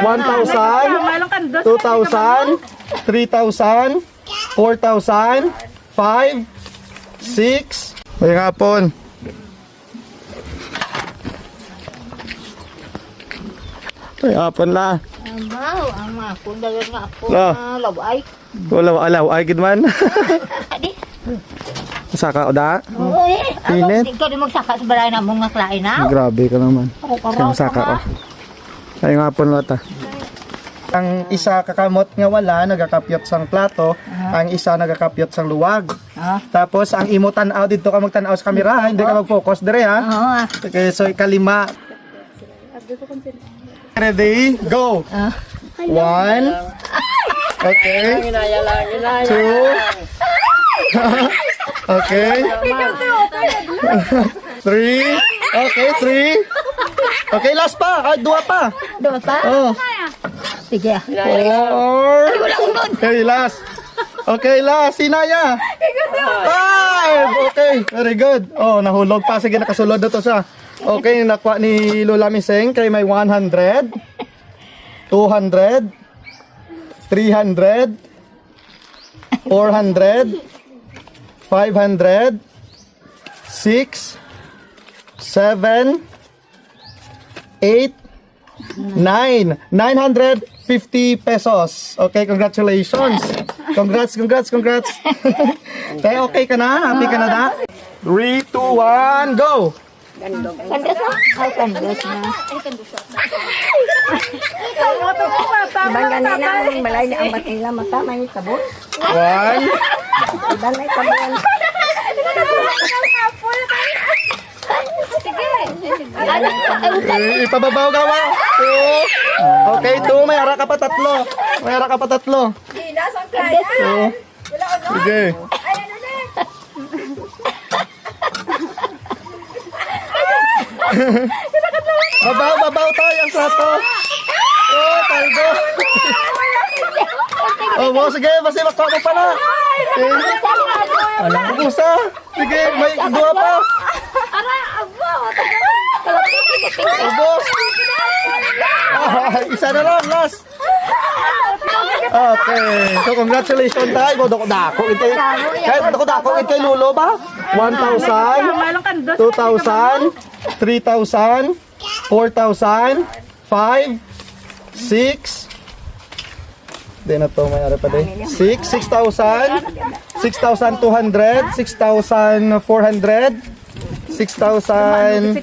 1,000, 2,000, 3,000, 4,000, 5, 6. May hapon. May hapon la. Ama, kung dagan nga ako La. na laway. Wala alaw ay gid man. Adi. Saka o da. Uy, Init. ikaw di magsaka sa balay na mong ngaklain na. Grabe ka naman. Karaw Saka o. Ay nga po ta. Ang isa kakamot nga wala nagakapyot sang plato, ang isa nagakapyot sang luwag. Tapos ang imo tan-aw dito ka magtan-aw sa kamera, hindi ka mag-focus dire ha. Oo. Okay, so ikalima. Ready? Go. 1. Okay. 2. Okay. 3. Okay, 3. Okay, last pa. Kahit 2 pa. Doon pa? Oh. Sige. 4. Okay, last. Okay, last. Sinaya. 5. Okay, very good. Oh, nahulog pa. Sige, nakasulod na to siya. Okay, nakuha ni Lola Miseng kay may 100, 200, 300, 400, 500, 6, 7, 8, 9. 950 pesos. Okay, congratulations. Congrats. Okay, okay ka na? Happy ka na da? 3, 2, 1, go! Kandas na? Ay, kandas na. Ibang ganina ang balay na ang bating lang mata, may sabon. 1. Ibang may sabon. Ipababaw ka ba? 2. Okay, 2. May ara ka pa 3. May ara ka pa 3. 2. Sige. Babaw tayo ang plato. Oh, talgo. Oh, mo sige, basta makuha mo pala. Alam mo sa. Sige, may 2 pa. Ubos. Isa na lang, last. Okay. So, congratulations tayo. Dako itay. Kahit dako itay lulo ba? 1,000, 2,000, 3,000, 4,000, 5, 6, di na to may ara pa din. 6,000, 6,200, 6,400, 6,000.